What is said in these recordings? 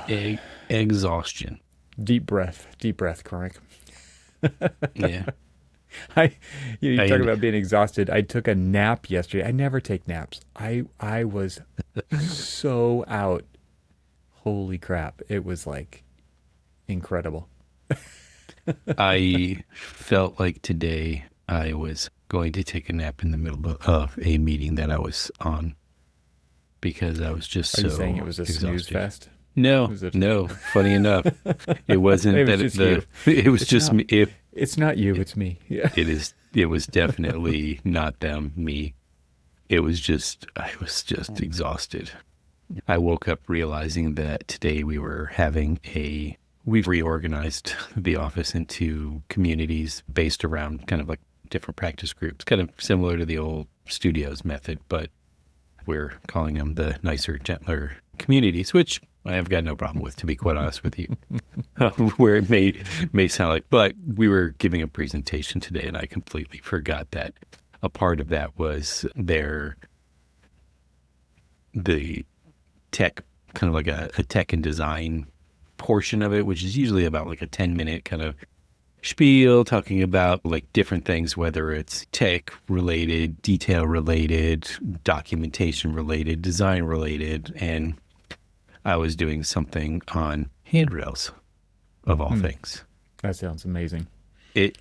E- exhaustion. Deep breath, Cormac. Yeah. I, you talk I about being exhausted. I took a nap yesterday. I never take naps. I was so out. Holy crap! It was like incredible. I felt like today I was going to take a nap in the middle of a meeting that I was on because I was just Are you saying it so was a snooze exhausted. fest? No, Was it? no. Funny enough, it wasn't It was that just you. it was It's just not. me. It's not you. It's me. Yeah. It was definitely not them, me. It was just I was just exhausted. I woke up realizing that today we've reorganized the office into communities based around kind of like different practice groups, kind of similar to the old studios method, but we're calling them the nicer, gentler communities, which I have got no problem with, to be quite honest with you. Where it may sound like, but we were giving a presentation today, and I completely forgot that a part of that was the tech, kind of like a tech and design portion of it, which is usually about like a 10-minute kind of spiel talking about like different things, whether it's tech related, detail related, documentation related, design related. And I was doing something on handrails of all Hmm. things. That sounds amazing. It,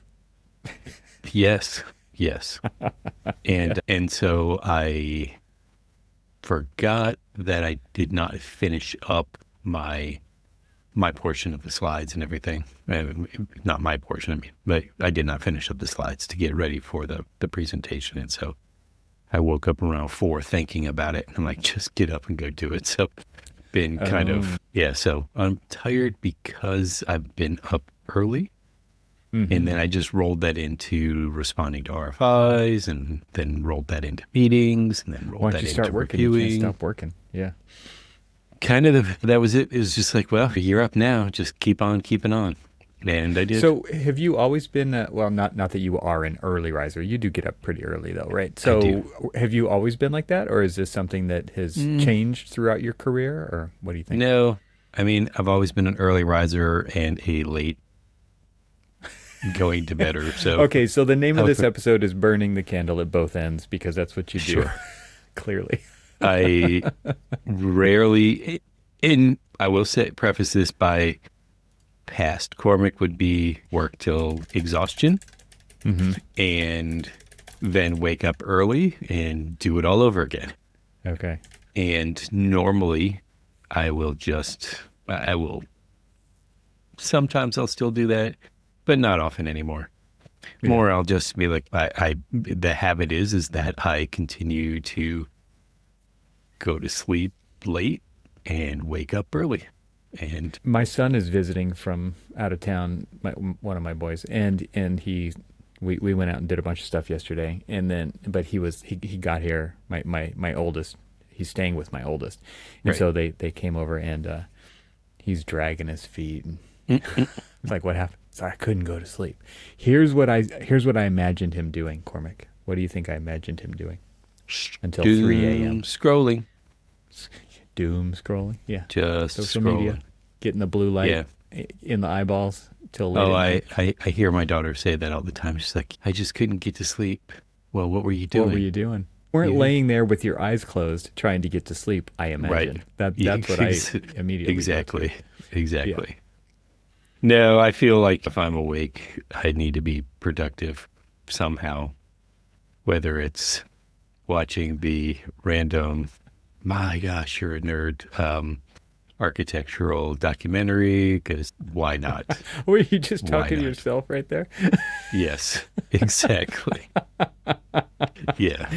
yes, yes. Yeah. And so I forgot that I did not finish up my portion of the slides and everything. Not my portion, I mean, but I did not finish up the slides to get ready for the presentation. And so I woke up around 4 thinking about it. And I'm like, just get up and go do it. So been kind Oh. of, yeah. So I'm tired because I've been up early. And Hmm. then I just rolled that into responding to RFIs and then rolled that into meetings and then Why rolled don't that you start into working? You can't reviewing. stop working. Yeah. Kind of that was it. It was just like, well, you're up now. Just keep on keeping on. And I did. So have you always been well, not that you are an early riser. You do get up pretty early though, right? I do. So have you always been like that, or is this something that has Mm, changed throughout your career, or what do you think? no, I mean, I've always been an early riser and a late going to bedder. So Okay, so the name I of was this episode is burning the candle at both ends because that's what you do, sure. clearly. I rarely, and I will say, preface this by past Cormac would be work till exhaustion Hmm. and then wake up early and do it all over again. Okay. And normally I will, sometimes I'll still do that, but not often anymore. Yeah. More, I'll just be like, the habit is that I continue to go to sleep late and wake up early. And My son is visiting from out of town, one of my boys, and we went out and did a bunch of stuff yesterday, and then but he got here, my oldest, he's staying with my oldest, and right. so they came over, and he's dragging his feet, and it's like, what happened? Sorry, I couldn't go to sleep. Here's what I imagined him doing, Cormac. What do you think I imagined him doing until 3 Doom a.m.? scrolling, Doom scrolling, yeah, just social scrolling. media, getting the blue light Yeah. in the eyeballs till late Oh, at night. I hear my daughter say that all the time. She's like, I just couldn't get to sleep. Well, what were you What were doing? you doing? Weren't Yeah. laying there with your eyes closed trying to get to sleep, I Right. imagine. That's what I Ex- immediately go to. Exactly. Yeah. Exactly. No, I feel like if I'm awake, I need to be productive somehow, whether it's watching the random, my gosh, you're a nerd, architectural documentary, because why not? Were you just Why talking to not? yourself right there? Yes, exactly. Yeah.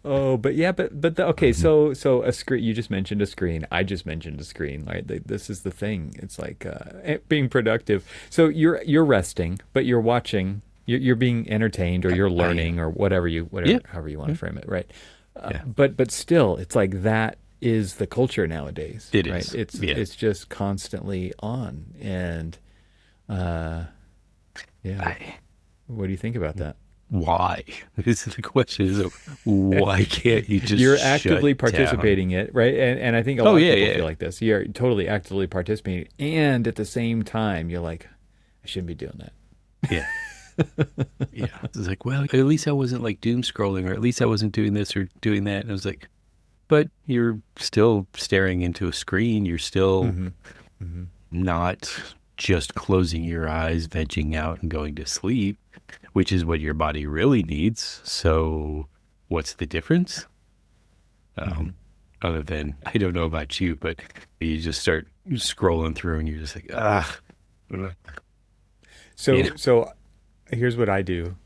Oh, but yeah, okay, Mhm. so a screen, you just mentioned a screen. I just mentioned a screen, right? This is the thing. It's like being productive. So you're resting, but you're watching, you're being entertained or you're I am. learning or whatever Yeah. however you want to Yeah. frame it, right? Yeah. But still, it's like that is the culture nowadays, It right? is. It's Yeah. it's just constantly on, and uh, yeah. I, What do you think about that? why? This is the question is, why can't you just You're shut actively down? participating in it, right? And I think a Oh, lot of yeah, people yeah. feel like this. You're totally actively participating, and at the same time, you're like, I shouldn't be doing that. Yeah. Yeah. It's like, well, at least I wasn't like doom scrolling, or at least I wasn't doing this or doing that. And I was like, but you're still staring into a screen. You're still Mm-hmm. Mm-hmm. not just closing your eyes, vegging out, and going to sleep, which is what your body really needs. So, what's the difference? Mm-hmm. Um, Other than, I don't know about you, but you just start scrolling through and you're just like, ah, you know, So here's what I do.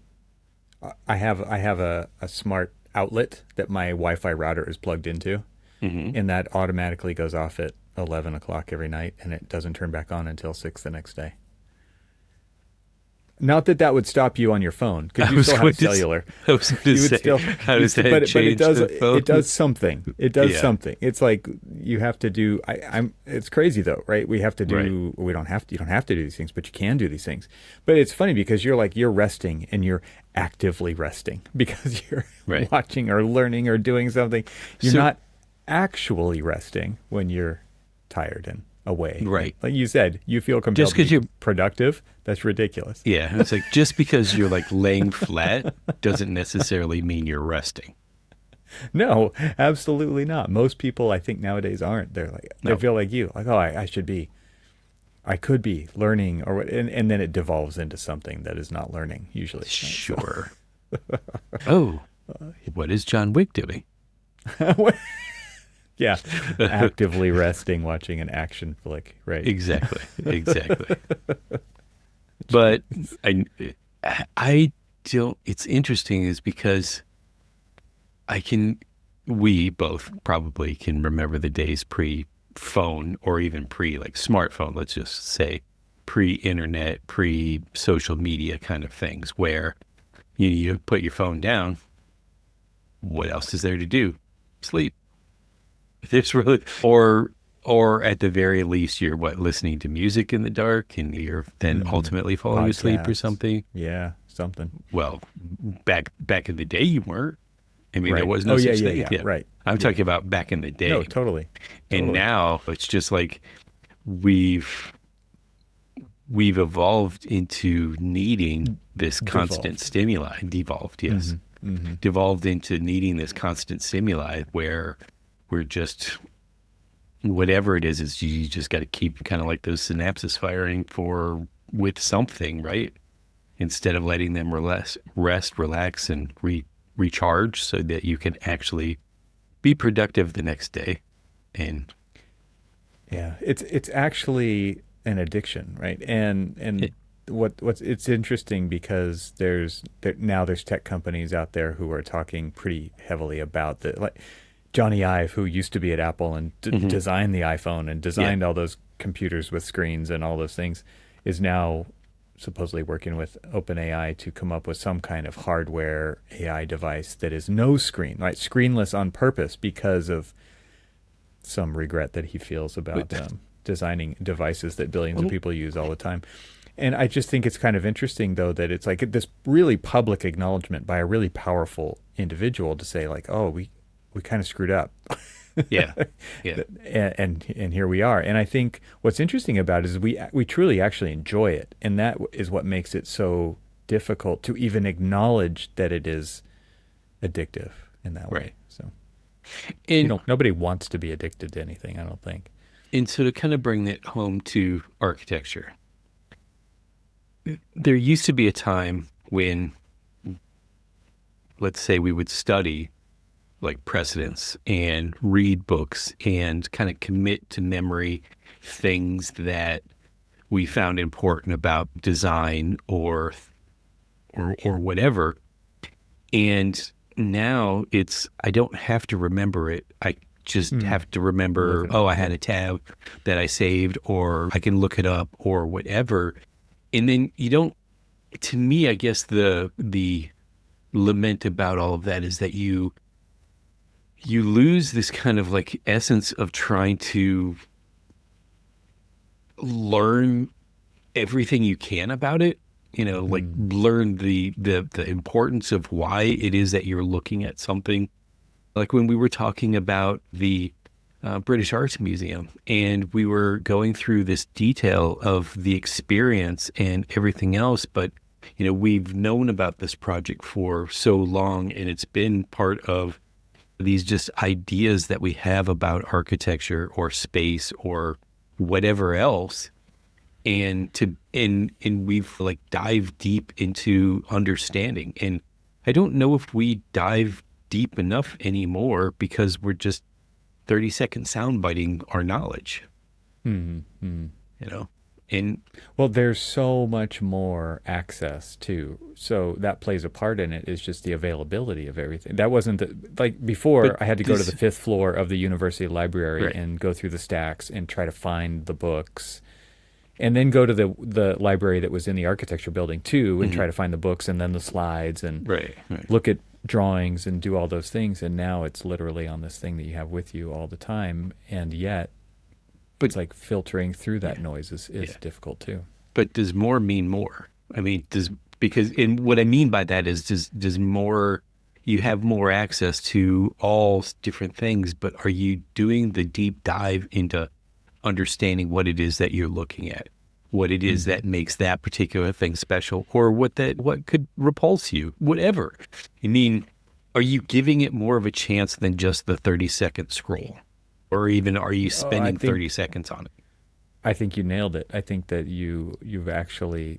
I have a smart outlet that my Wi-Fi router is plugged into, hmm and that automatically goes off at 11 o'clock every night, and it doesn't turn back on until 6 the next day. Not that that would stop you on your phone, because I you was still going have to, cellular. I was going to You would say, still, how does that but it change does the it phone? does something. It does Yeah, something. It's like you have to do. I'm. It's crazy though, right? We have to right, do. We don't have to. You don't have to do these things, but you can do these things. But it's funny because you're resting and you're actively resting because you're right. watching or learning or doing something. You're So, not actually resting when you're tired and away. And right. like you said, you feel Just compelled to because be you're, productive. That's ridiculous. yeah, it's like just because you're like laying flat doesn't necessarily mean you're resting. No, absolutely not. Most people, I think nowadays aren't. They're like they No, feel like you, like, oh, I should be, I could be learning, or what, and then it devolves into something that is not learning usually. Right? sure. Oh, what is John Wick doing? So, yeah, actively resting, watching an action flick, right? Exactly, exactly. But I, I don't. It's interesting, is because I can. We both probably can remember the days pre-phone, or even pre like smartphone. Let's just say pre-internet, pre-social media kind of things, where you put your phone down. What else is there to do? Sleep. There's really, or at the very least, you're what, listening to music in the dark, and you're then Mm-hmm. ultimately falling asleep or Podcasts, something. yeah, something, Well, back in the day, you weren't. I mean, there right? was Oh no yeah, such yeah, thing. yeah, Yeah, right, I'm yeah. talking about back in the No, day, totally, and totally. now it's just like we've we've evolved into needing this constant Devolved. stimuli. Devolved, yes, Mm-hmm. Mm-hmm. devolved into needing this constant stimuli where we're just whatever it is you just got to keep kind of like those synapses firing for with something, right? Instead of letting them rest, relax, and recharge, so that you can actually be productive the next day. And Yeah, it's actually an addiction, right? And it, what's it's interesting because now there's tech companies out there who are talking pretty heavily about the like Johnny Ive, who used to be at Apple and mhm, designed the iPhone and yeah, designed all those computers with screens and all those things, is now supposedly working with OpenAI to come up with some kind of hardware AI device that is no screen, right? Screenless on purpose because of some regret that he feels but about designing devices that billions of well, people use all the time. And I just think it's kind of interesting, though, that it's like this really public acknowledgement by a really powerful individual to say, like, oh, we kind of screwed up. yeah, yeah, And here we are. And I think what's interesting about it is we truly actually enjoy it, and that is what makes it so difficult to even acknowledge that it is addictive in that way. right. So And nobody wants to be addicted to anything, I don't think. and so to kind of bring that home to architecture, there used to be a time when, let's say, we would study like precedents and read books and kind of commit to memory things that we found important about design or whatever. And now it's I don't have to remember it. I just Mm. have to Live remember, it oh, up. I had Yeah. a tab that I saved, or I can look it up or whatever. And then you don't, to me, I guess the lament about all of that is that you lose this kind of like essence of trying to learn everything you can about it, like learn the importance of why it is that you're looking at something. Like when we were talking about the British Arts Museum, and we were going through this detail of the experience and everything else, but we've known about this project for so long, and it's been part of these just ideas that we have about architecture or space or whatever else. And we've like dived deep into understanding. And I don't know if we dive deep enough anymore because we're just 30-second soundbiting our knowledge. Mm-hmm. And well, there's so much more access too. So that plays a part in it, is just the availability of everything. That wasn't like before. I had to go to the 5th floor of the university library right. and go through the stacks and try to find the books, and then go to the library that was in the architecture building too, and try to find the books and then the slides and right. look at drawings and do all those things. And now it's literally on this thing that you have with you all the time, and yet it's like filtering through that noise is difficult too. But does more mean more? I mean, and what I mean by that is does more, you have more access to all different things, but are you doing the deep dive into understanding what it is that you're looking at, what it is that makes that particular thing special, or what could repulse you, whatever? I mean, are you giving it more of a chance than just the 30-second scroll? Or even are you spending 30 seconds on it? I think you nailed it. I think that you've actually,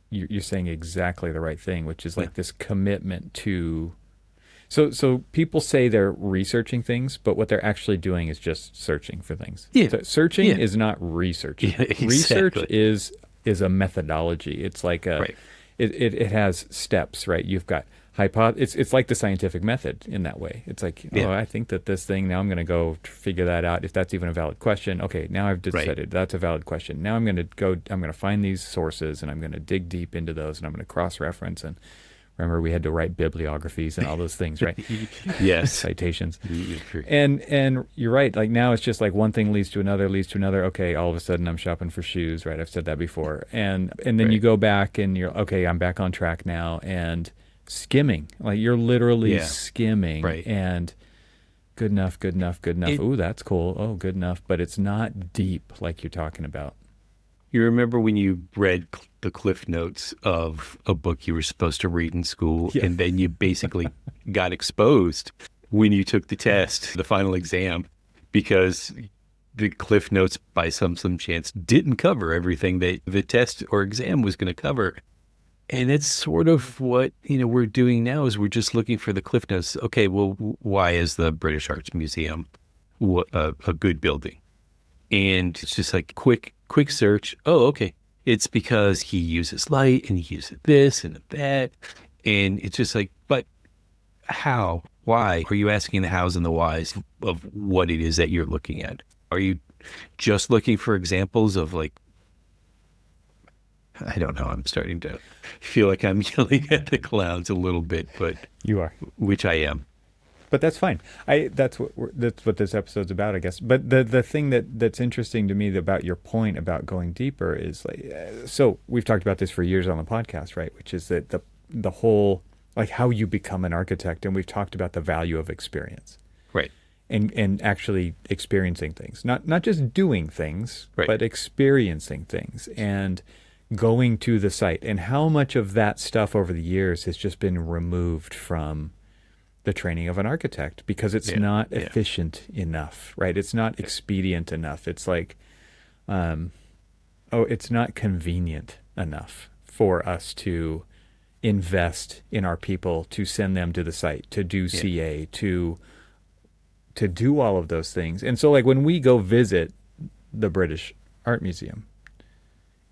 you're saying exactly the right thing, which is like this commitment to. So people say they're researching things, but what they're actually doing is just searching for things. Yeah. So searching is not researching. Yeah, exactly. Research is a methodology. It's like it has steps, right? You've got it's like the scientific method in that way. It's like, I think that this thing, now I'm going to go figure that out. If that's even a valid question. Okay, now I've decided that's a valid question. Now I'm going to find these sources, and I'm going to dig deep into those, and I'm going to cross-reference. And remember, we had to write bibliographies and all those things, right? Yes. Citations. And you're right. Like now it's just like one thing leads to another. Okay, all of a sudden I'm shopping for shoes, right? I've said that before. And then you go back and you're, okay, I'm back on track now. And skimming, like you're literally skimming, and good enough. Ooh, that's cool. Oh, good enough. But it's not deep like you're talking about. You remember when you read the cliff notes of a book you were supposed to read in school, and then you basically got exposed when you took the test, the final exam, because the cliff notes by some chance didn't cover everything that the test or exam was going to cover. And it's sort of what we're doing now, is we're just looking for the cliff notes. Okay, well, why is the British Arts Museum a good building? And it's just like quick search. Oh, okay. It's because he uses light and he uses this and that. And it's just like, but how? Why? Are you asking the hows and the whys of what it is that you're looking at? Are you just looking for examples of like, I don't know. I'm starting to feel like I'm yelling at the clouds a little bit, but you are, which I am. But that's fine. That's what this episode's about, I guess. But the thing that's interesting to me about your point about going deeper is like, so we've talked about this for years on the podcast, right? Which is that the whole, like how you become an architect, and we've talked about the value of experience, right? And actually experiencing things, not just doing things, but experiencing things and going to the site, and how much of that stuff over the years has just been removed from the training of an architect because it's not efficient enough, right? It's not expedient enough. It's like, it's not convenient enough for us to invest in our people, to send them to the site, to do CA, to do all of those things. And so like when we go visit the British Art Museum,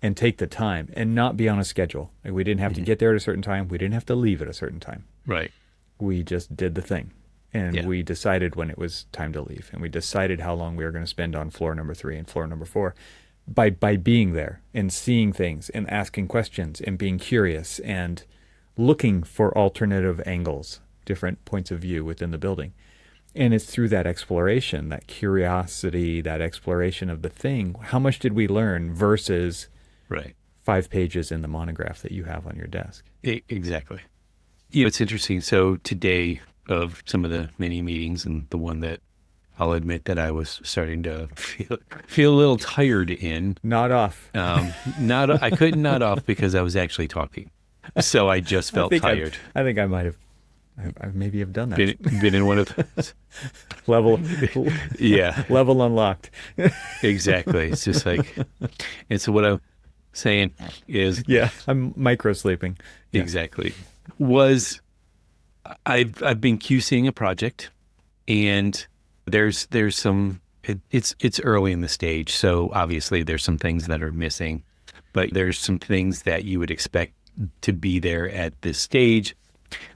and take the time and not be on a schedule. Like we didn't have to get there at a certain time. We didn't have to leave at a certain time. Right. We just did the thing. And we decided when it was time to leave. And we decided how long we were going to spend on floor number 3 and floor number 4 by being there and seeing things and asking questions and being curious and looking for alternative angles, different points of view within the building. And it's through that exploration, that curiosity, that exploration of the thing. How much did we learn versus 5 pages in the monograph that you have on your desk. Exactly. It's interesting. So today, of some of the mini meetings, and the one that I'll admit that I was starting to feel a little tired in. Nod off. I couldn't nod off because I was actually talking. So I just felt tired. I think I might have. I maybe have done that. Been in one of those. Level unlocked. Exactly. It's just like, and so what I'm saying is, I'm micro sleeping. Yeah. Exactly. I've been QCing a project, and there's some, it's early in the stage, so obviously there's some things that are missing, but there's some things that you would expect to be there at this stage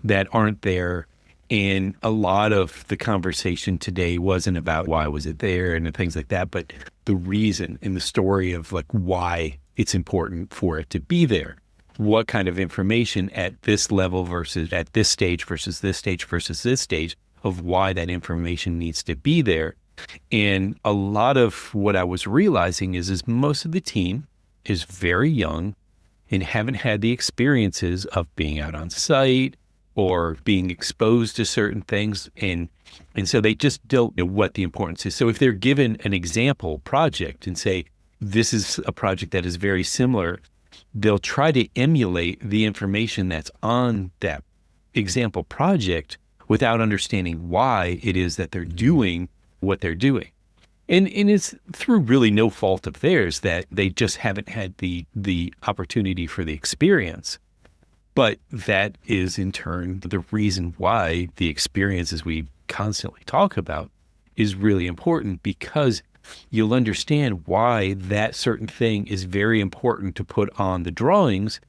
that aren't there. And a lot of the conversation today wasn't about why was it there and things like that, but the reason and the story of like why it's important for it to be there. What kind of information at this level versus at this stage versus this stage versus this stage of why that information needs to be there. And a lot of what I was realizing is most of the team is very young and haven't had the experiences of being out on site or being exposed to certain things. And so they just don't know what the importance is. So if they're given an example project and say, this is a project that is very similar, they'll try to emulate the information that's on that example project without understanding why it is that they're doing what they're doing. And it's through really no fault of theirs that they just haven't had the opportunity for the experience. But that is in turn the reason why the experiences we constantly talk about is really important, because you'll understand why that certain thing is very important to put on the drawings,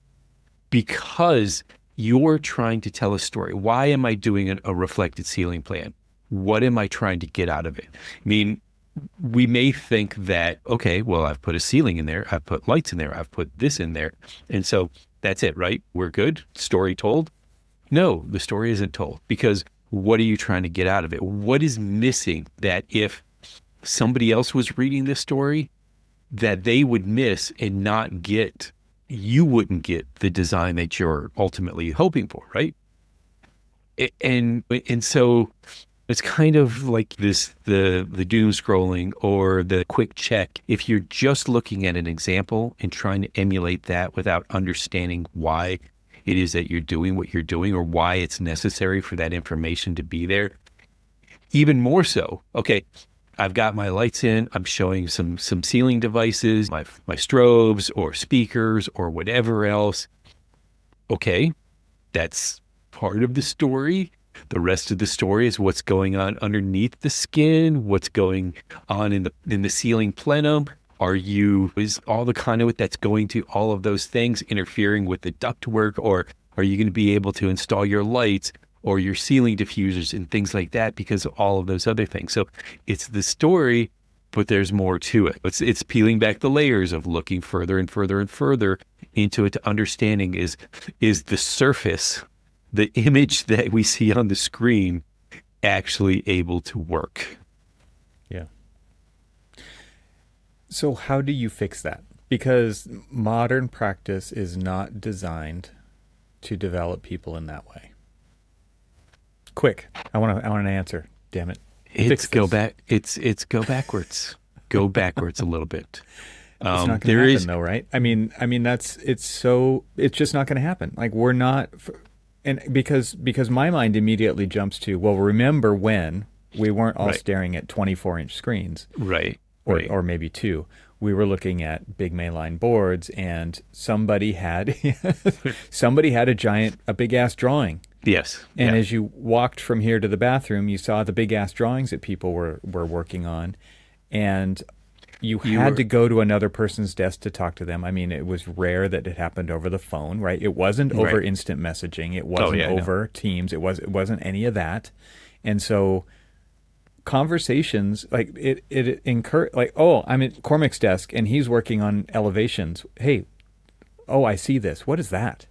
because you're trying to tell a story. Why am I doing a reflected ceiling plan? What am I trying to get out of it? I mean, we may think that, okay, well, I've put a ceiling in there, I've put lights in there, I've put this in there, and so that's it, right? We're good? Story told? No, the story isn't told, because what are you trying to get out of it? What is missing that if somebody else was reading this story, that they would miss and not get, you wouldn't get the design that you're ultimately hoping for, right? And so it's kind of like this, the doom scrolling or the quick check. If you're just looking at an example and trying to emulate that without understanding why it is that you're doing what you're doing or why it's necessary for that information to be there, even more so, okay, I've got my lights in, I'm showing some ceiling devices, my strobes or speakers or whatever else. Okay, that's part of the story. The rest of the story is what's going on underneath the skin, what's going on in the ceiling plenum. Is all the conduit that's going to all of those things interfering with the ductwork, or are you going to be able to install your lights or your ceiling diffusers and things like that because of all of those other things? So it's the story, but there's more to it. It's peeling back the layers of looking further and further and further into it to understanding is the surface, the image that we see on the screen, actually able to work. Yeah. So how do you fix that? Because modern practice is not designed to develop people in that way. Quick, I want an answer. Damn it! It's go backwards. Go backwards a little bit. It's not going to happen, though, right? I mean, it's just not going to happen. Like, we're not, and because my mind immediately jumps to, well, remember when we weren't all staring at 24-inch screens, right? Or maybe two. We were looking at big mainline boards, and somebody had a big ass drawing. Yes. And as you walked from here to the bathroom, you saw the big ass drawings that people were working on, and you had to go to another person's desk to talk to them. I mean, it was rare that it happened over the phone, right? It wasn't over instant messaging. It wasn't over Teams. It wasn't any of that. And so conversations, like it like, oh, I'm at Cormac's desk and he's working on elevations. Hey, oh, I see this. What is that?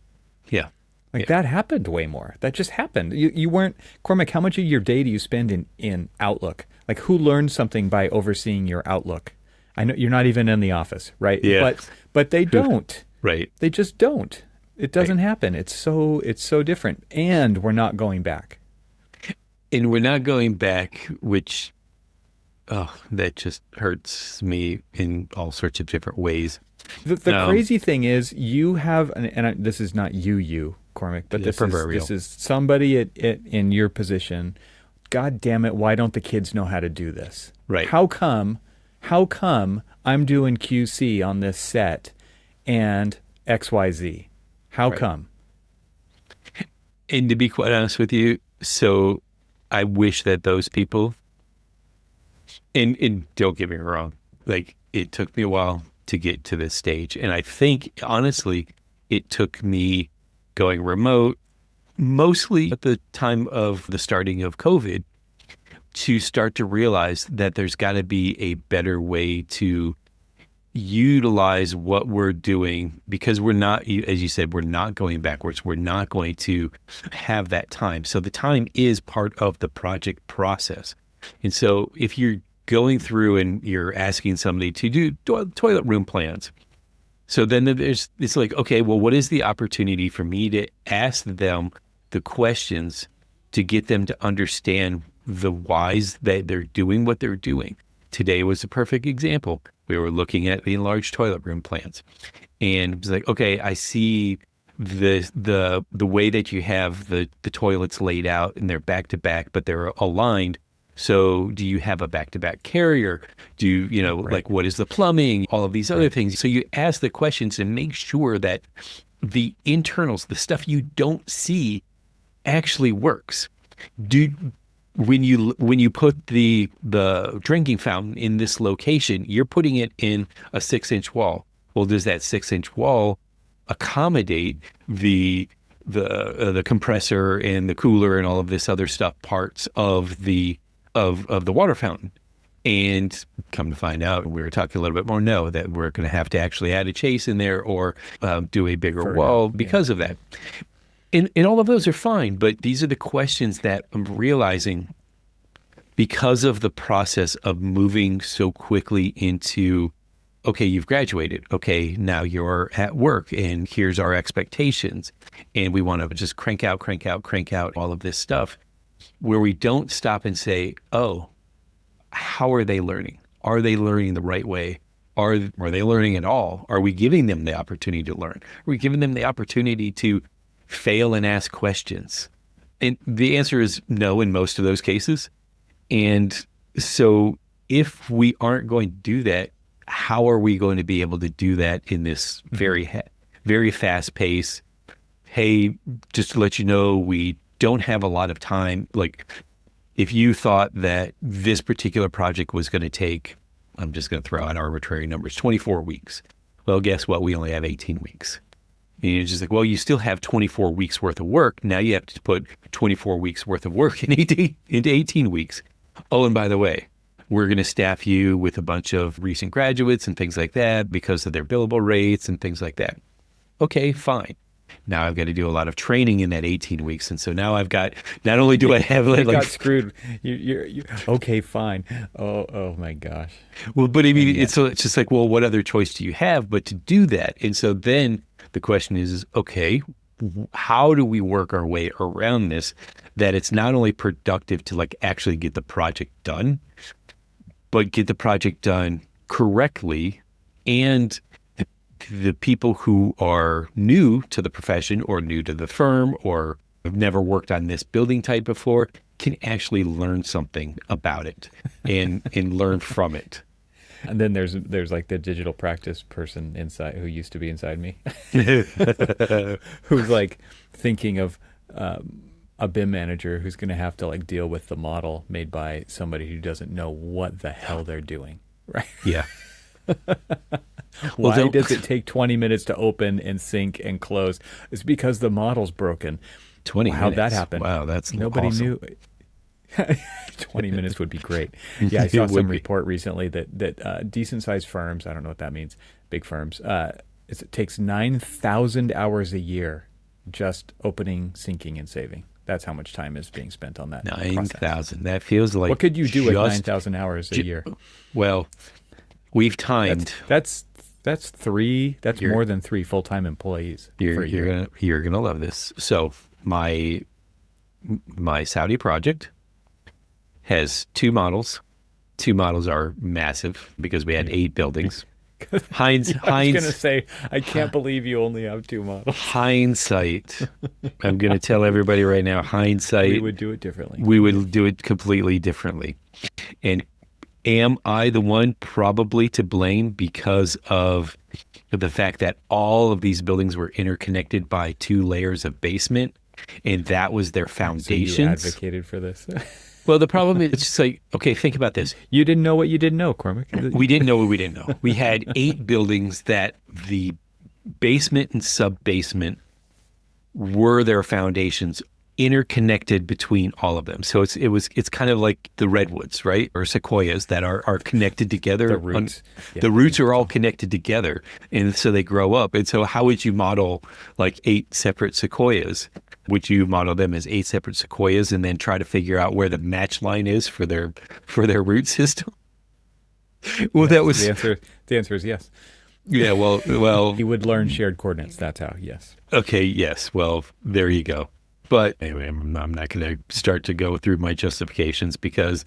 Yeah. That happened way more. That just happened. You weren't, Cormac, how much of your day do you spend in Outlook? Like, who learned something by overseeing your Outlook? I know you're not even in the office, right? Yeah. But they don't. Right. They just don't. It doesn't happen. It's so different. And we're not going back. And we're not going back, which, oh, that just hurts me in all sorts of different ways. The crazy thing is you have, this is not you, Cormac, but this is somebody in your position. God damn it, why don't the kids know how to do this? Right. How come I'm doing QC on this set and XYZ? How come? And to be quite honest with you, so I wish that those people, and don't get me wrong, like it took me a while to get to this stage. And I think, honestly, it took me going remote, mostly at the time of the starting of COVID, to start to realize that there's got to be a better way to utilize what we're doing, because we're not, as you said, we're not going backwards. We're not going to have that time. So the time is part of the project process. And so if you're going through and you're asking somebody to do toilet room plans, so then it's like, okay, well, what is the opportunity for me to ask them the questions to get them to understand the whys that they're doing what they're doing? Today was a perfect example. We were looking at the enlarged toilet room plans, and it was like, okay, I see the way that you have the toilets laid out, and they're back to back, but they're aligned. So do you have a back-to-back carrier? Do you Right. like, what is the plumbing? All of these other things. So you ask the questions and make sure that the internals, the stuff you don't see, actually works. When you put the drinking fountain in this location, you're putting it in a 6-inch wall. Well, does that 6-inch wall accommodate the compressor and the cooler and all of this other stuff, parts of the water fountain? And come to find out, we were talking a little bit more, that we're going to have to actually add a chase in there or do a bigger wall because of that. And all of those are fine, but these are the questions that I'm realizing, because of the process of moving so quickly into, okay, you've graduated. Okay, now you're at work, and here's our expectations. And we want to just crank out all of this stuff, where we don't stop and say, oh, how are they learning? Are they learning the right way? Are they learning at all? Are we giving them the opportunity to learn? Are we giving them the opportunity to fail and ask questions? And the answer is no in most of those cases. And so if we aren't going to do that, how are we going to be able to do that in this very fast pace? Hey, just to let you know, we don't have a lot of time. Like, if you thought that this particular project was going to take, I'm just going to throw out arbitrary numbers, 24 weeks. Well, guess what? We only have 18 weeks. And you're just like, well, you still have 24 weeks worth of work. Now you have to put 24 weeks worth of work into 18 weeks. Oh, and by the way, we're going to staff you with a bunch of recent graduates and things like that because of their billable rates and things like that. Okay, fine. Now I've got to do a lot of training in that 18 weeks. And so now I've got, not only do I have you got screwed. You okay, fine. Oh my gosh. Well, but I mean, it's just like, well, what other choice do you have but to do that? And so then the question is, okay, how do we work our way around this, that it's not only productive to like actually get the project done, but get the project done correctly, and the people who are new to the profession or new to the firm or have never worked on this building type before can actually learn something about it and learn from it. And then there's like the digital practice person inside who used to be inside me, who's like thinking of a BIM manager who's going to have to like deal with the model made by somebody who doesn't know what the hell they're doing. Right. Yeah. Why does it take 20 minutes to open and sync and close? It's because the model's broken. 20 minutes. How'd that happen? Wow, that's nobody awesome. knew. 20 minutes would be great. Yeah, I saw some report recently that decent sized firms, I don't know what that means, big firms, it takes 9,000 hours a year just opening, syncing, and saving. That's how much time is being spent on that. 9,000. That feels like. What could you do with 9,000 hours a year? Well, we've timed. That's That's three. That's You're more than three full-time employees for you're a year. you're gonna love this. So my Saudi project has two models. Two models are massive because we had 8 buildings. Heinz, I was gonna Heinz, say, I can't believe you only have two models. hindsight. I'm gonna tell everybody right now. We Hindsight. would do it differently. We would do it completely differently. And am I the one probably to blame because of the fact that all of these buildings were interconnected by 2 layers of basement, and that was their So you foundations? advocated for this. Well, the problem is, it's just like, okay, think about this. You didn't know what you didn't know, Cormac. We didn't know what we didn't know. We had 8 buildings that the basement and sub-basement were their foundations, interconnected between all of them. So it's kind of like the redwoods, right? Or sequoias that are connected together. The roots. Yeah. The roots are all connected together, and so they grow up. And so how would you model like 8 separate sequoias? Would you model them as 8 separate sequoias and then try to figure out where the match line is for their root system? Well, Yes. that was The answer is yes. yeah. Well. You would learn shared coordinates. That's how. Yes. Okay. Yes. Well, there you go. But anyway, I'm not going to start to go through my justifications because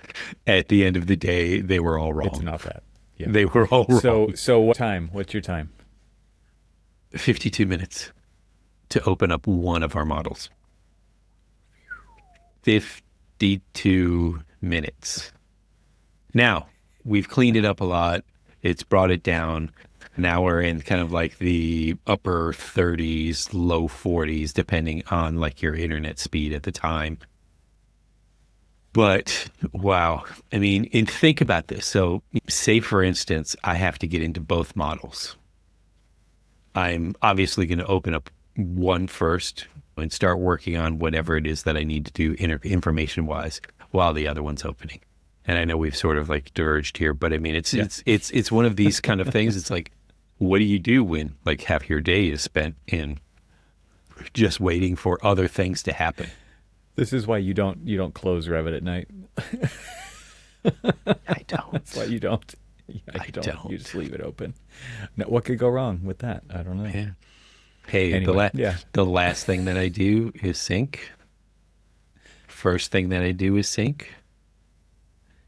at the end of the day, they were all wrong. It's not that. Yeah. They were all wrong. So what time? What's your time? 52 minutes to open up one of our models. 52 minutes. Now, we've cleaned it up a lot. It's brought it down. Now we're in kind of like the upper 30s, low 40s, depending on like your internet speed at the time. But wow, I mean, and think about this. So say, for instance, I have to get into both models. I'm obviously going to open up one first and start working on whatever it is that I need to do information wise while the other one's opening. And I know we've sort of like diverged here, but I mean, it's one of these kind of things. It's like, what do you do when like half your day is spent in just waiting for other things to happen? This is why you don't close Revit at night. I don't. That's why you don't. Yeah, I don't. You just leave it open. Now, what could go wrong with that? I don't know. Yeah. Hey, Anyway, the last thing that I do is sync. First thing that I do is sync,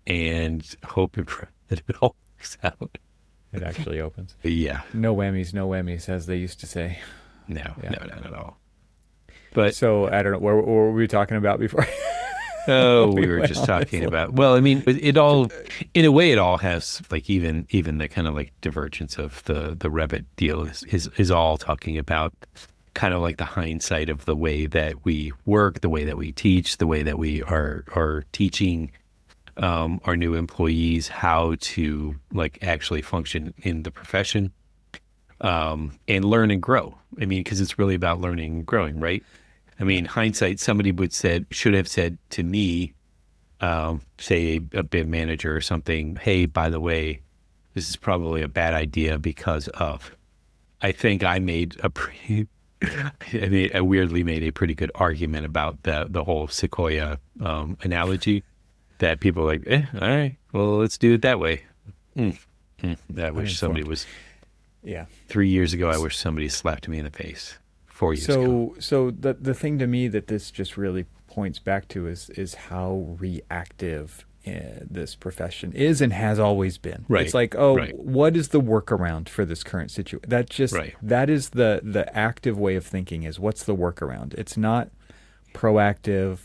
and hope that it all works out. It actually opens. Yeah. No whammies, as they used to say. No, Yeah. no, not at all. But So I don't know. What were we talking about before? oh, we We were went just on talking this about. Well, I mean, it all, in a way, it all has like even the kind of like divergence of the Revit deal is all talking about kind of like the hindsight of the way that we work, the way that we teach, the way that we are teaching our new employees how to like actually function in the profession, and learn and grow. I mean, because it's really about learning and growing, right? I mean, hindsight, somebody should have said to me, say a bid manager or something, hey, by the way, this is probably a bad idea because of. I think I made I weirdly made a pretty good argument about the whole sequoia analogy that people are like, all right, well, let's do it that way. I wish somebody was, Yeah. 3 years ago, I wish somebody slapped me in the face. 4 years ago. So the thing to me that this just really points back to is how reactive this profession is and has always been. Right. It's like, what is the workaround for this current situation? That is the active way of thinking is what's the workaround? It's not proactive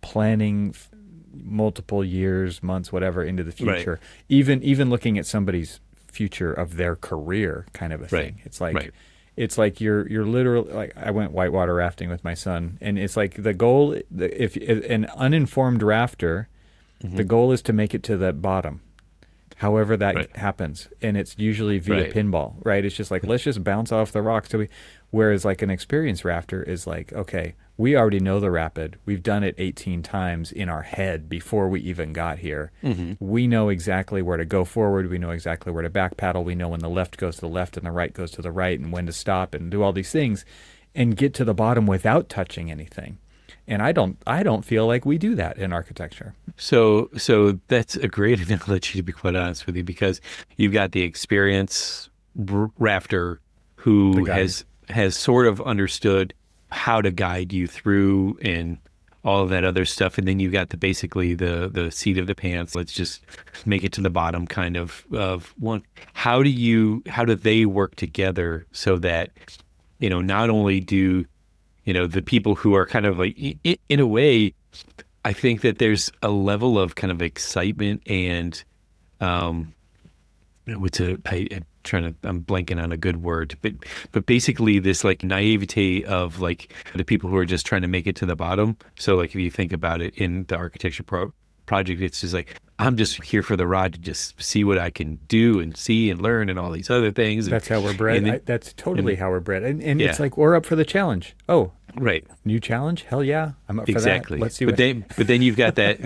planning multiple years, months, whatever into the future. Right. Even looking at somebody's future of their career kind of a thing. It's like it's like you're literally like I went whitewater rafting with my son, and it's like the goal if an uninformed rafter, the goal is to make it to the bottom, however that happens, and it's usually via pinball, right? It's just like let's just bounce off the rocks till we. Whereas like an experienced rafter is like, okay, we already know the rapid. We've done it 18 times in our head before we even got here. We know exactly where to go forward. We know exactly where to back paddle. We know when the left goes to the left and the right goes to the right and when to stop and do all these things and get to the bottom without touching anything. And I don't feel like we do that in architecture. So that's a great analogy, to be quite honest with you, because you've got the experience rafter The who guide. has sort of understood how to guide you through and all of that other stuff, and then you've got basically the seat of the pants. Let's just make it to the bottom kind of one. How do they work together so that not only do the people who are kind of like in a way, I think that there's a level of kind of excitement and um I'm blanking on a good word, but basically this like naivete of like the people who are just trying to make it to the bottom. So like if you think about it in the architecture project, it's just like I'm just here for the ride to just see what I can do and see and learn and all these other things. That's how we're And bred. then, That's totally and how we're bred. And yeah, it's like, we're up for the challenge. Oh, right. new challenge? Hell yeah. I'm up for that. Exactly. Let's see But what. then you've got that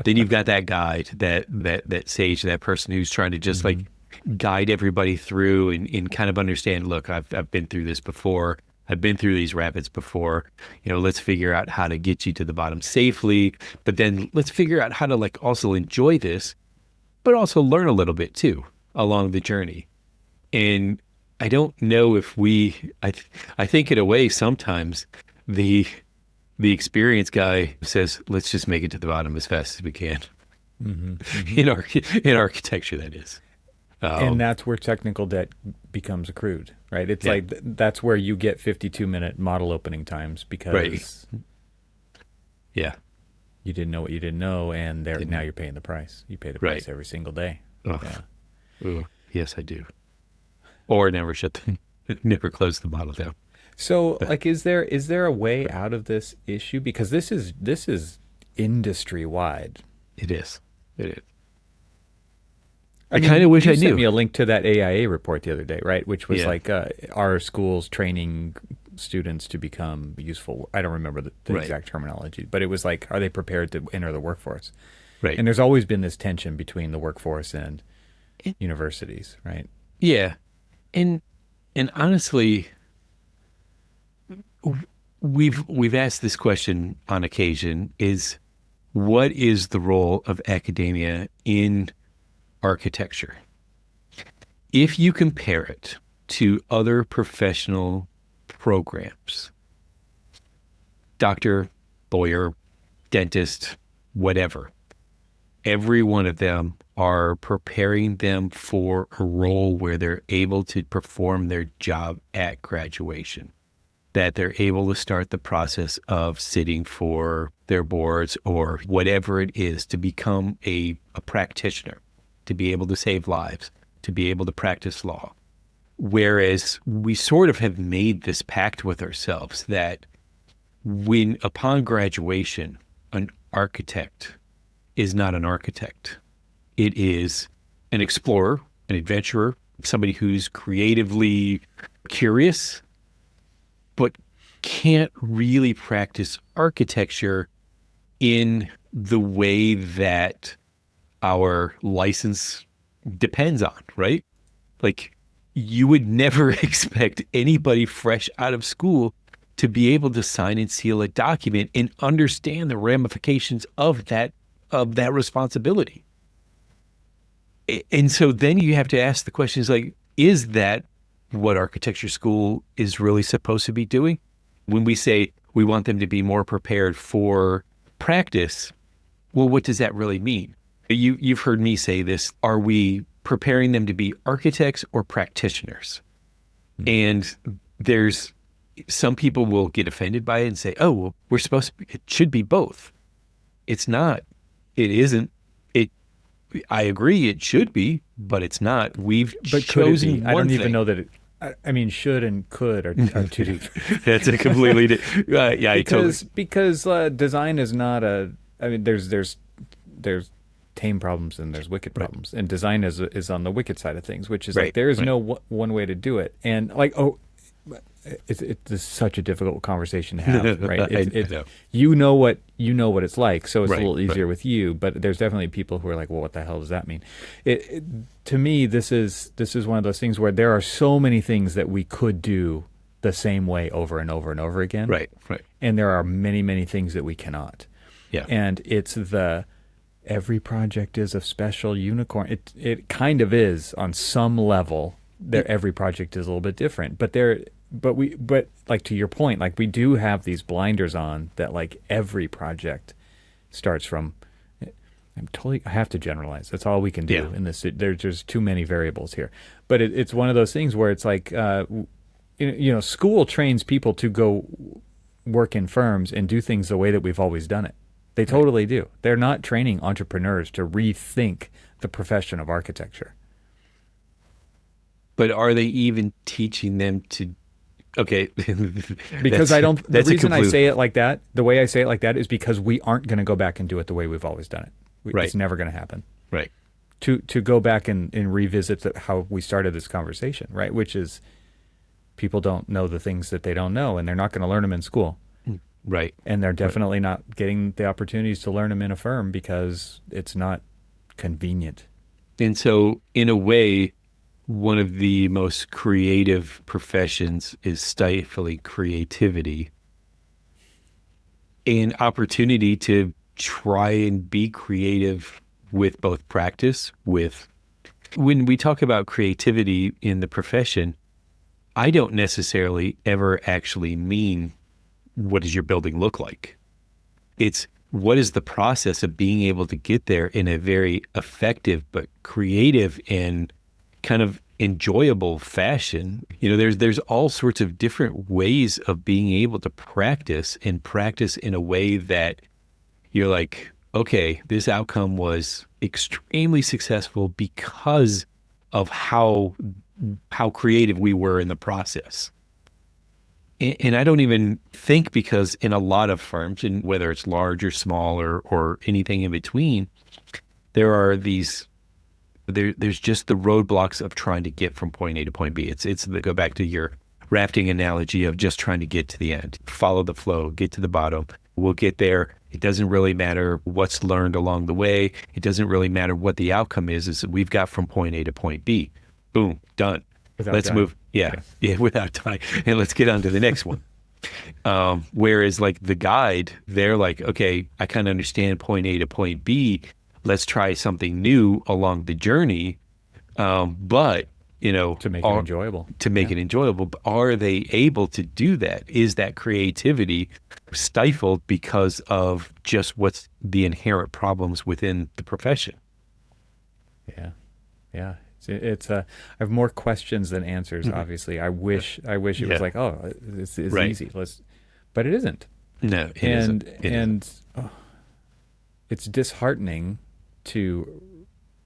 then you've got that guide, that sage, that person who's trying to just like Mhm. guide everybody through and kind of understand, look, I've been through this before. I've been through these rapids before. Let's figure out how to get you to the bottom safely, but then let's figure out how to like also enjoy this, but also learn a little bit too along the journey. And I don't know if I think in a way sometimes the experienced guy says, let's just make it to the bottom as fast as we can. Mhm. Mhm. In architecture, that is. And Um, that's where technical debt becomes accrued, right? It's yeah, like that's where you get 52-minute model opening times right. because Yeah, you didn't know what you didn't know, and now didn't, you're paying the price. You pay the right. price every single day. Ugh, Yeah. ugh, yes, I do. Or never never close the bottle down. So, But like, is there a way out of this issue? Because this is industry wide. it is. It is. I I kind mean, of wish you I sent knew. me a link to that AIA report the other day, right? Which was Yeah, like our schools training students to become useful. I don't remember the right, exact terminology, but it was like, are they prepared to enter the workforce? right. And there's always been this tension between the workforce and It- universities, right? yeah, and honestly, we've asked this question on occasion: is what is the role of academia in architecture? If you compare it to other professional programs, doctor, lawyer, dentist, whatever, every one of them are preparing them for a role where they're able to perform their job at graduation, that they're able to start the process of sitting for their boards or whatever it is to become a practitioner, to be able to save lives, to be able to practice law. Whereas we sort of have made this pact with ourselves that when upon graduation, an architect is not an architect. It is an explorer, an adventurer, somebody who's creatively curious, but can't really practice architecture in the way that our license depends on, right? Like you would never expect anybody fresh out of school to be able to sign and seal a document and understand the ramifications of that responsibility. And so then you have to ask the questions like, is that what architecture school is really supposed to be doing? When we say we want them to be more prepared for practice, well, what does that really mean? You've heard me say this. Are we preparing them to be architects or practitioners? And there's some people will get offended by it and say, oh, well, it should be both. It's not. It isn't. I agree it should be, but it's not. We've But could it be? chosen I one don't even thing. know that it. I mean, should and could are two different. That's a completely yeah, I totally Because design is not a. I mean, there's tame problems and there's wicked right. problems, and design is on the wicked side of things, which is like Right. there is Right. no one way to do it, and like it's such a difficult conversation to have, right? I know. You know what it's like, so it's a Right. little easier Right. with you. But there's definitely people who are like, well, what the hell does that mean? To me, this is one of those things where there are so many things that we could do the same way over and over and over again, Right. Right. and there are many things that we cannot. Yeah. And it's every project is a special unicorn. It kind of is on some level, every project is a little bit different, but like to your point, like we do have these blinders on that like every project starts from. I have to generalize. That's all we can do in this. There's just too many variables here. But it's one of those things where it's like, school trains people to go work in firms and do things the way that we've always done it. They totally do. They're not training entrepreneurs to rethink the profession of architecture. But are they even teaching them to? Okay, because the reason I say it like that, the way I say it like that, is because we aren't going to go back and do it the way we've always done it. It's never going to happen. Right. To go back and revisit how we started this conversation, right? Which is people don't know the things that they don't know, and they're not going to learn them in school. Right. And they're definitely not getting the opportunities to learn them in a firm because it's not convenient. And so, in a way, one of the most creative professions is stifling creativity. An opportunity to try and be creative with both practice, when we talk about creativity in the profession, I don't necessarily ever actually mean what does your building look like. It's what is the process of being able to get there in a very effective but creative and kind of enjoyable fashion. There's all sorts of different ways of being able to practice in a way that you're like, okay, this outcome was extremely successful because of how creative we were in the process. And I don't even think, because in a lot of firms, and whether it's large or small or anything in between, there's just the roadblocks of trying to get from point A to point B. It's go back to your rafting analogy of just trying to get to the end, follow the flow, get to the bottom. We'll get there. It doesn't really matter what's learned along the way. It doesn't really matter what the outcome is that we've got from point A to point B. Boom, done. Let's move. Yeah, without time. And let's get on to the next one. Whereas like the guide, they're like, okay, I kind of understand point A to point B. Let's try something new along the journey. But to make it enjoyable. It enjoyable. But are they able to do that? Is that creativity stifled because of just what's the inherent problems within the profession? Yeah. I have more questions than answers. Obviously, I wish it was like, oh, it's easy. But it isn't. No, it isn't. It's disheartening to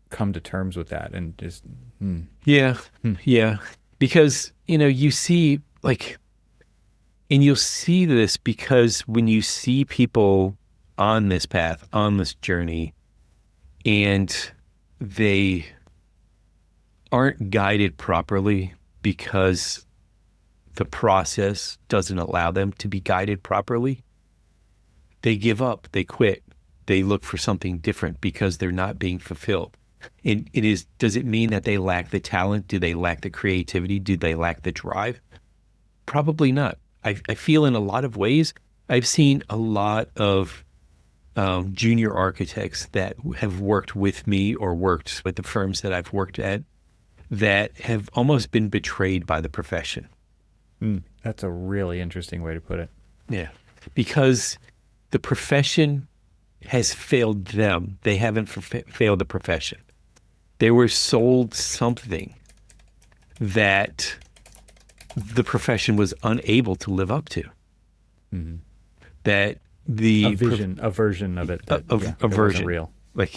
come to terms with that and just yeah, because you see and you'll see this because when you see people on this path, on this journey, and they aren't guided properly because the process doesn't allow them to be guided properly, they give up, they quit, they look for something different because they're not being fulfilled. And does it mean that they lack the talent? Do they lack the creativity? Do they lack the drive? Probably not. I feel in a lot of ways, I've seen a lot of junior architects that have worked with me or worked with the firms that I've worked at that have almost been betrayed by the profession. That's a really interesting way to put it. Yeah, because the profession has failed them. They haven't failed the profession. They were sold something that the profession was unable to live up to. Mm-hmm. That a version of it. A version. Real. I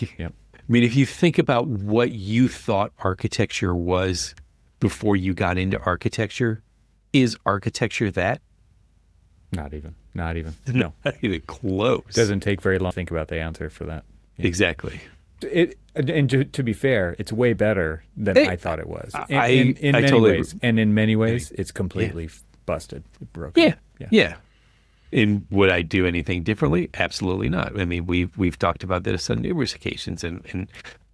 mean, if you think about what you thought architecture was before you got into architecture, is architecture that? Not even. No. Not even close. It doesn't take very long to think about the answer for that. Yeah. Exactly. And to be fair, it's way better than I thought it was. In many totally ways. agree. And in many ways, it's completely busted, broken. Yeah. And would I do anything differently? Absolutely not. I mean, we've talked about this on numerous occasions, and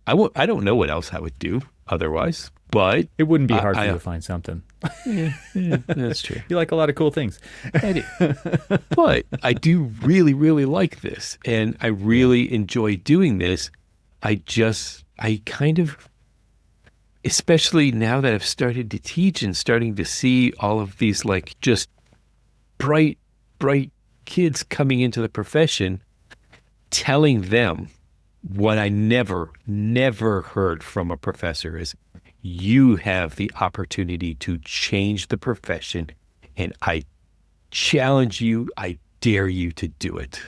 I don't know what else I would do otherwise. But it wouldn't be hard for you to find something. Yeah, that's true. You like a lot of cool things. I do. But I do really, really like this, and I really enjoy doing this. I especially now that I've started to teach and starting to see all of these like just bright, bright kids coming into the profession, telling them what I never, never heard from a professor is you have the opportunity to change the profession, and I challenge you, I dare you to do it.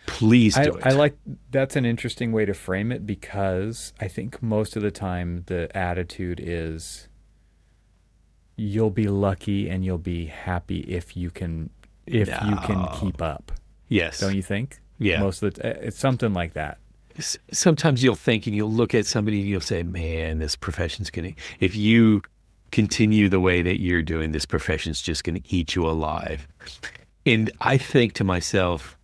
Please do it. I like that's an interesting way to frame it, because I think most of the time the attitude is you'll be lucky and you'll be happy if you can keep up. Yes. Don't you think? Yeah. Most of the it's something like that. Sometimes you'll think and you'll look at somebody and you'll say, man, this profession's going to, if you continue the way that you're doing, this profession's just going to eat you alive. And I think to myself,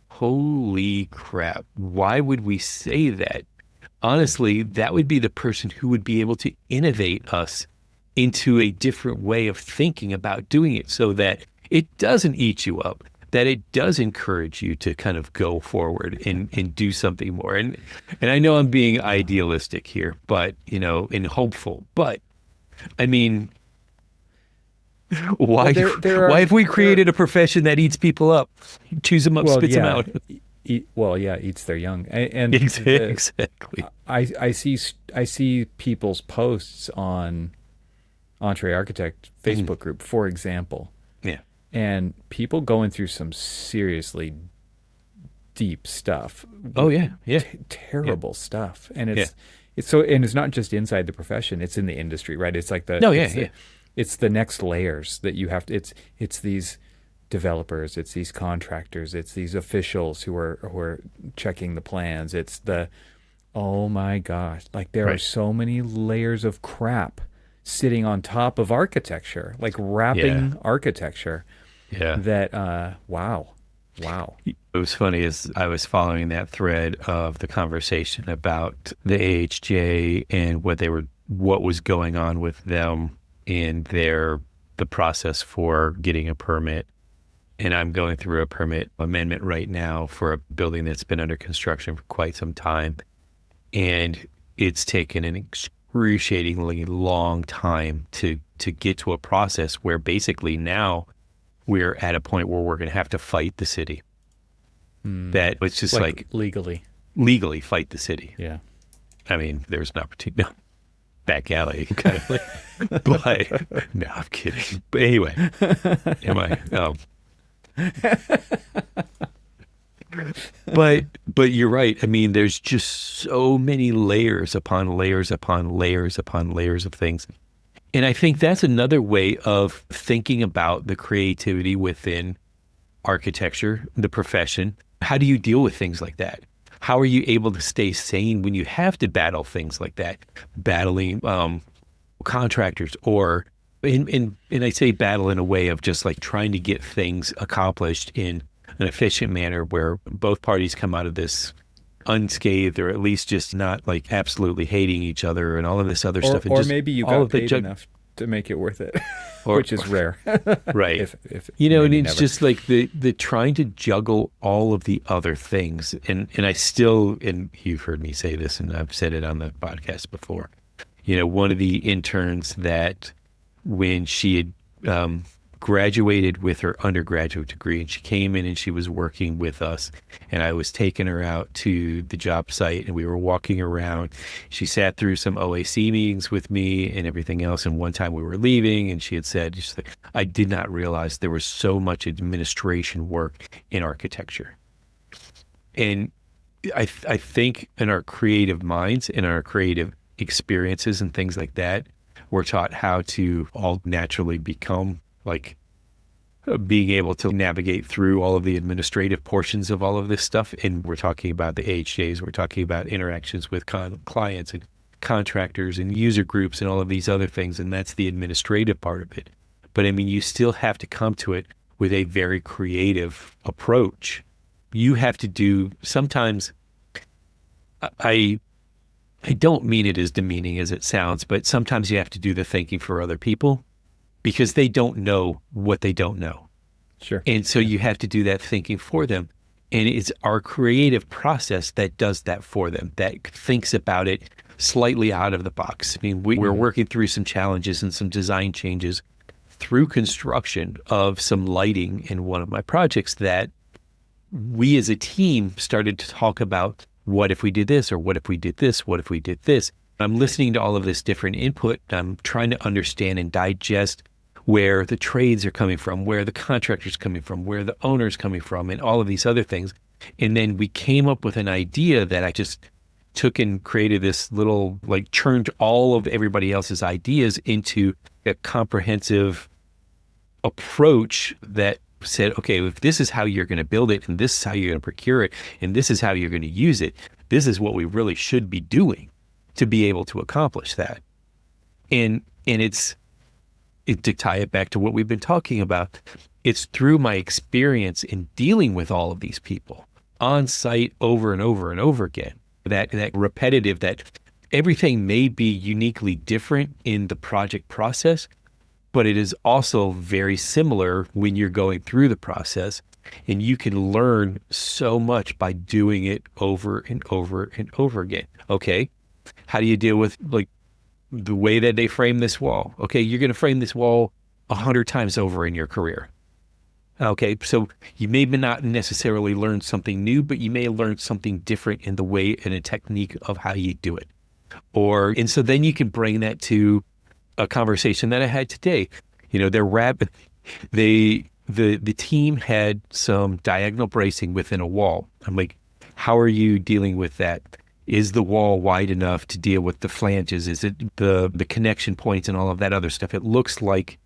holy crap, why would we say that? Honestly, that would be the person who would be able to innovate us into a different way of thinking about doing it so that it doesn't eat you up, that it does encourage you to kind of go forward and do something more. And I know I'm being idealistic here, but, and hopeful. But, I mean, why have we created a profession that eats people up? Chews them up, spits them out. Eats their young. And exactly. I see people's posts on Entree Architect Facebook group, for example. Yeah. And people going through some seriously deep stuff. Oh yeah, yeah, terrible stuff. And it's not just inside the profession; it's in the industry, right? It's like it's the next layers that you have to. It's these developers, it's these contractors, it's these officials who are checking the plans. It's oh my gosh, like there are so many layers of crap sitting on top of architecture, like wrapping architecture. Yeah. That wow. It was funny as I was following that thread of the conversation about the AHJ and what was going on with them in the process for getting a permit. And I'm going through a permit amendment right now for a building that's been under construction for quite some time. And it's taken an excruciatingly long time to get to a process where basically now we're at a point where we're going to have to fight the city. That it's just like legally fight the city. Yeah. I mean, there's an opportunity. No, back alley kind of like, but no, I'm kidding. But anyway, But you're right. I mean, there's just so many layers upon layers upon layers upon layers of things. And I think that's another way of thinking about the creativity within architecture, the profession. How do you deal with things like that? How are you able to stay sane when you have to battle things like that? Battling contractors or, and I say battle in a way of just like trying to get things accomplished in an efficient manner where both parties come out of this unscathed, or at least just not like absolutely hating each other and all of this other stuff. And or just maybe you got paid enough to make it worth it, which is rare. Right. if and it's never. just like the trying to juggle all of the other things. And I still, and you've heard me say this and I've said it on the podcast before, one of the interns that when she had graduated with her undergraduate degree, and she came in and she was working with us, and I was taking her out to the job site and we were walking around. She sat through some OAC meetings with me and everything else, and one time we were leaving and she had said, I did not realize there was so much administration work in architecture. And I think in our creative minds, in our creative experiences and things like that, we're taught how to all naturally become like being able to navigate through all of the administrative portions of all of this stuff. And we're talking about the AHJs, we're talking about interactions with clients and contractors and user groups and all of these other things. And that's the administrative part of it. But I mean, you still have to come to it with a very creative approach. You have to do, sometimes I don't mean it as demeaning as it sounds, but sometimes you have to do the thinking for other people, because they don't know what they don't know. Sure. And so you have to do that thinking for them. And it's our creative process that does that for them, that thinks about it slightly out of the box. I mean, we're working through some challenges and some design changes through construction of some lighting in one of my projects that we as a team started to talk about, what if we did this, or what if we did this, what if we did this? I'm listening to all of this different input. I'm trying to understand and digest where the trades are coming from, where the contractor's coming from, where the owner's coming from, and all of these other things. And then we came up with an idea that I just took and created this little, like, churned all of everybody else's ideas into a comprehensive approach that said, okay, if this is how you're going to build it, and this is how you're going to procure it, and this is how you're going to use it, this is what we really should be doing to be able to accomplish that. And to tie it back to what we've been talking about, it's through my experience in dealing with all of these people on site over and over and over again, that repetitive, that everything may be uniquely different in the project process, but it is also very similar when you're going through the process, and you can learn so much by doing it over and over and over again. Okay, how do you deal with, like, the way that they frame this wall? Okay, you're going to frame this wall 100 times over in your career. Okay, so you may not necessarily learn something new, but you may learn something different in the way and a technique of how you do it. And so then you can bring that to a conversation that I had today. You know, the team had some diagonal bracing within a wall. I'm like, how are you dealing with that? Is the wall wide enough to deal with the flanges? Is it the connection points and all of that other stuff? It looks like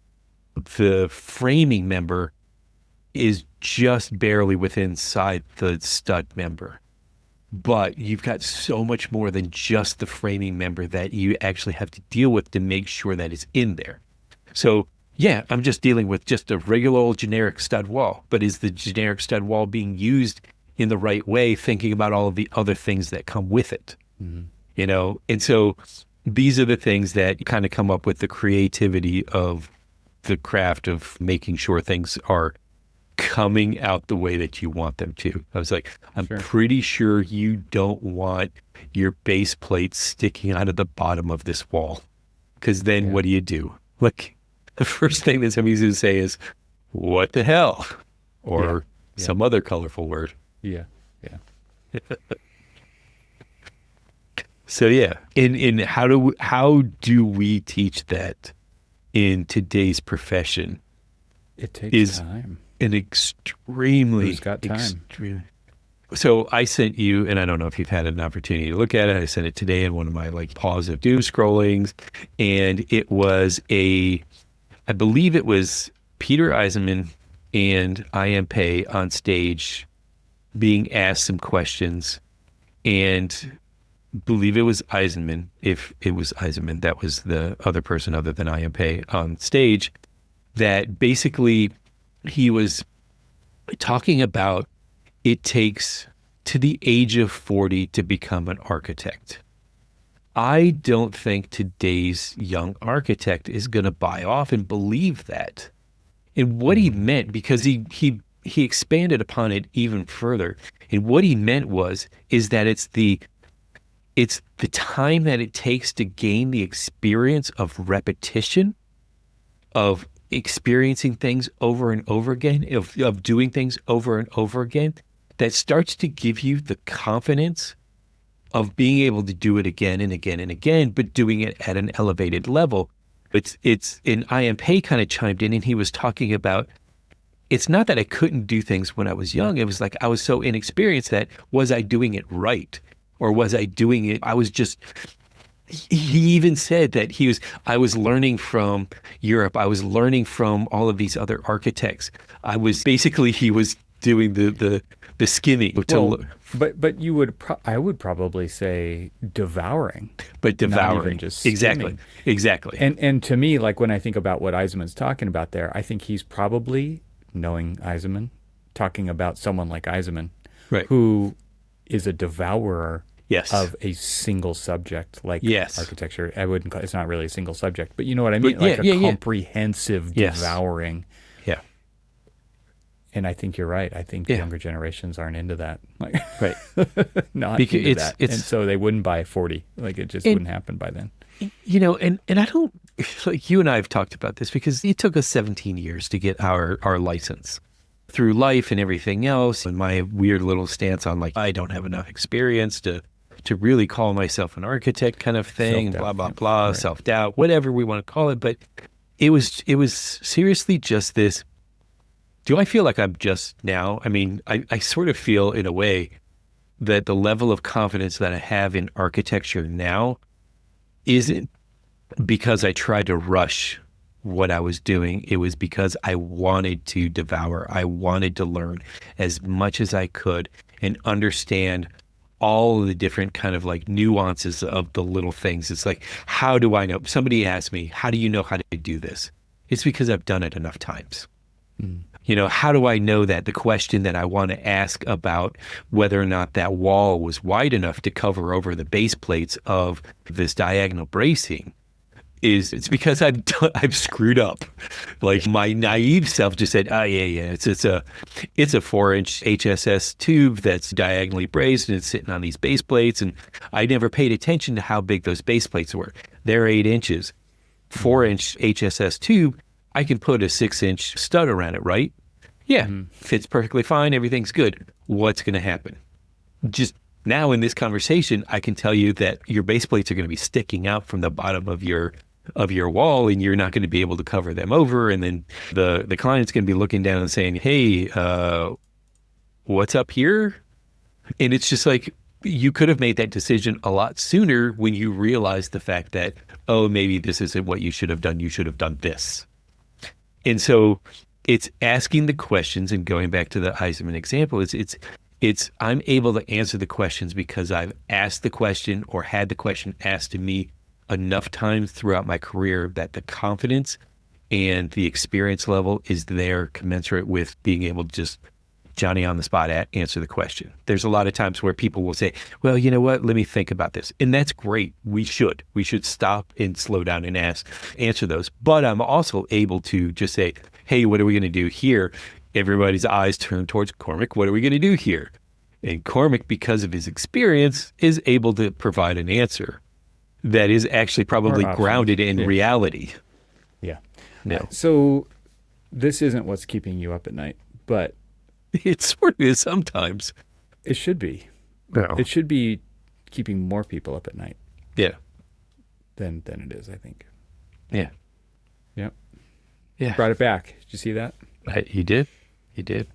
the framing member is just barely within inside the stud member. But you've got so much more than just the framing member that you actually have to deal with to make sure that it's in there. So yeah, I'm just dealing with just a regular old generic stud wall, but is the generic stud wall being used in the right way, thinking about all of the other things that come with it? You know? And so these are the things that kind of come up with the creativity of the craft of making sure things are coming out the way that you want them to. I was like, I'm pretty sure you don't want your base plate sticking out of the bottom of this wall, because then what do? Like, the first thing that somebody's going to say is, what the hell? Or some other colorful word. Yeah. So yeah, in how do we teach that in today's profession? It takes time. An extremely, who's got time? So I sent you, and I don't know if you've had an opportunity to look at it. I sent it today in one of my, like, positive doom scrollings, and it was I believe it was Peter Eisenman and I.M. Pei on stage being asked some questions, and believe it was Eisenman. If it was Eisenman, that was the other person other than I.M. Pei on stage, that basically he was talking about it takes to the age of 40 to become an architect. I don't think today's young architect is going to buy off and believe that. And what he meant, because he expanded upon it even further, and what he meant is that it's the time that it takes to gain the experience of repetition, of experiencing things over and over again, of doing things over and over again, that starts to give you the confidence of being able to do it again and again and again, but doing it at an elevated level. And I.M. Pei kind of chimed in, and he was talking about, it's not that I couldn't do things when I was young. It was like I was so inexperienced that, was I doing it right? Or was I doing it, he even said that I was learning from Europe. I was learning from all of these other architects. He was doing the skimming. But I would probably say devouring. But devouring. Not even just skimming. Exactly. And to me, like, when I think about what Eisenman's talking about there, I think he's probably, knowing Eisenman, talking about someone like Eisenman, right, who is a devourer of a single subject, like architecture. I wouldn't call it's not really a single subject, but you know what I mean? Like a comprehensive devouring. Yeah. And I think you're right. I think the younger generations aren't into that. Like, Right. not Because into that. And so they wouldn't buy 40. Like it just wouldn't happen by then. You know, and I don't, like you and I have talked about this because it took us 17 years to get our license through life and everything else. And my weird little stance on like, I don't have enough experience to really call myself an architect kind of thing, Self-doubt, blah, blah, yeah. blah, Right. self-doubt, whatever we want to call it. But it was seriously just this. Do I feel like I'm just now? I mean, I sort of feel in a way that the level of confidence that I have in architecture now isn't because I tried to rush what I was doing. It was because I wanted to devour. I wanted to learn as much as I could and understand all of the different kind of like nuances of the little things. It's like, how do I know? Somebody asked me, how do you know how to do this? It's because I've done it enough times. You know, how do I know that? The question that I want to ask about whether or not that wall was wide enough to cover over the base plates of this diagonal bracing it's because I've screwed up. Like my naive self just said, it's a 4-inch HSS tube that's diagonally braced and it's sitting on these base plates. And I never paid attention to how big those base plates were. They're 8 inches. 4-inch HSS tube, I can put a 6-inch stud around it, right? Yeah, fits perfectly fine. Everything's good. What's going to happen? Just now in this conversation, I can tell you that your base plates are going to be sticking out from the bottom of your wall, and you're not going to be able to cover them over. And then the client's going to be looking down and saying, "Hey, what's up here?" And it's just like you could have made that decision a lot sooner when you realized the fact that, oh, maybe this isn't what you should have done. You should have done this. And so it's asking the questions and going back to the Heisman example. It's I'm able to answer the questions because I've asked the question or had the question asked to me enough times throughout my career that the confidence and the experience level is there commensurate with being able to just Johnny on the spot answer the question. There's a lot of times where people will say, well, you know what, let me think about this. And that's great. We should stop and slow down and answer those. But I'm also able to just say, hey, what are we going to do here? Everybody's eyes turn towards Cormac. What are we going to do here? And Cormac, because of his experience, is able to provide an answer that is actually probably grounded in reality. Yeah. No. So this isn't what's keeping you up at night, but it sort of is sometimes. It should be. No. It should be keeping more people up at night. Yeah. Than it is, I think. Yeah. Yep. Yeah. Brought it back. Did you see that? You did. You did.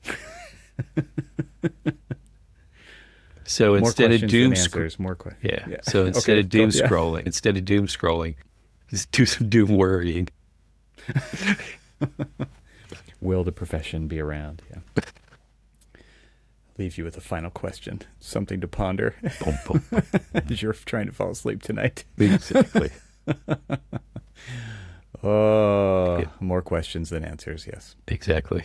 So More instead of doom answers, more questions. Yeah. So instead of doom scrolling, just do some doom worrying. Will the profession be around? Yeah. Leave you with a final question, something to ponder Boom, boom. as you're trying to fall asleep tonight. Exactly. Oh, more questions than answers. Yes. Exactly.